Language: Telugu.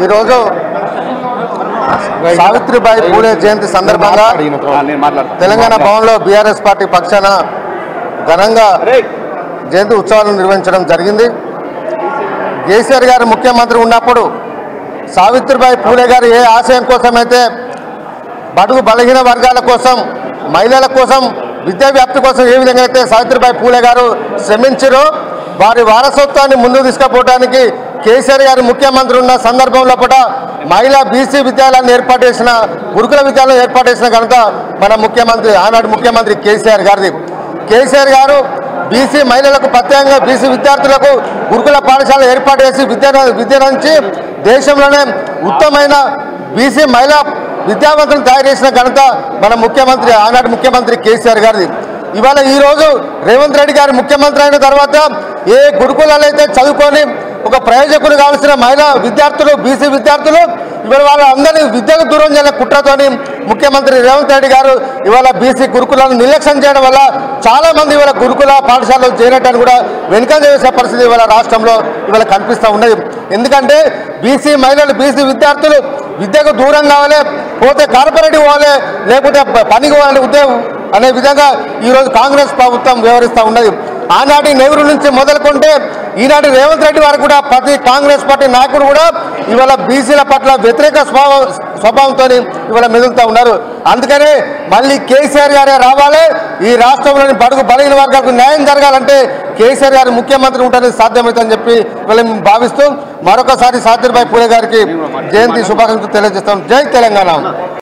ఈరోజు సావిత్రిబాయి పూలే జయంతి సందర్భంగా తెలంగాణ భవన్లో బీఆర్ఎస్ పార్టీ పక్షాన ఘనంగా జయంతి ఉత్సవాలను నిర్వహించడం జరిగింది. కేసీఆర్ గారు ముఖ్యమంత్రి ఉన్నప్పుడు సావిత్రిబాయి పూలే గారు ఏ ఆశయం కోసమైతే బడుగు బలహీన వర్గాల కోసం, మహిళల కోసం, విద్యా వ్యాప్తి కోసం ఏ విధంగా అయితే సావిత్రిబాయి పూలే గారు శ్రమించారో వారి వారసత్వాన్ని ముందుకు తీసుకుపోవడానికి కేసీఆర్ గారు ముఖ్యమంత్రి ఉన్న సందర్భంలో కూడా మహిళా బీసీ విద్యాలయాన్ని ఏర్పాటు చేసిన, గురుకుల విద్యాలయం ఏర్పాటు చేసిన కనుక మన ముఖ్యమంత్రి, ఆనాడు ముఖ్యమంత్రి కేసీఆర్ గారిది. కేసీఆర్ గారు బీసీ మహిళలకు ప్రత్యేకంగా బీసీ విద్యార్థులకు గురుకుల పాఠశాల ఏర్పాటు చేసి విద్య నుంచి దేశంలోనే ఉత్తమమైన బీసీ మహిళా విద్యావంతులను తయారు చేసిన ఘనత మన ముఖ్యమంత్రి, ఆనాడు ముఖ్యమంత్రి కేసీఆర్ గారిది. ఇవాళ ఈరోజు రేవంత్ రెడ్డి గారు ముఖ్యమంత్రి అయిన తర్వాత ఏ గురుకులాలు అయితే చదువుకొని ఒక ప్రయోజకుడు కావాల్సిన మహిళా విద్యార్థులు, బీసీ విద్యార్థులు ఇవాళ వాళ్ళందరినీ విద్యకు దూరం చేయాల కుట్రతోని ముఖ్యమంత్రి రేవంత్ రెడ్డి గారు ఇవాళ బీసీ గురుకులను నిర్లక్ష్యం చేయడం వల్ల చాలామంది ఇవాళ గురుకుల పాఠశాలలో చేరటాన్ని కూడా వెనుకంజ వేసే పరిస్థితి ఇవాళ రాష్ట్రంలో ఇవాళ కనిపిస్తూ ఉన్నది. ఎందుకంటే బీసీ మహిళలు, బీసీ విద్యార్థులు విద్యకు దూరం కావాలి, పోతే కార్పొరేట్ పోవాలి, లేకపోతే పనికి పోవాలి ఉద్యోగం అనే విధంగా ఈరోజు కాంగ్రెస్ ప్రభుత్వం వ్యవహరిస్తూ ఉన్నది. ఆనాటి నెహ్రూ నుంచి మొదలుకుంటే ఈనాటి రేవంత్ రెడ్డి వారు కూడా ప్రతి కాంగ్రెస్ పార్టీ నాయకుడు కూడా ఇవాళ బీసీల పట్ల వ్యతిరేక స్వభావంతో ఇవాళ మెదులుతూ ఉన్నారు. అందుకనే మళ్ళీ కేసీఆర్ గారే రావాలి. ఈ రాష్ట్రంలోని బడుగు బలహీన వర్గాలకు న్యాయం జరగాలంటే కేసీఆర్ గారు ముఖ్యమంత్రి ఉంటేనే సాధ్యమవుతుందని చెప్పి వీళ్ళని భావిస్తూ మరొకసారి సావిత్రిబాయి పూలే గారికి జయంతి శుభాకాంక్షలు తెలియజేస్తాం. జై తెలంగాణ.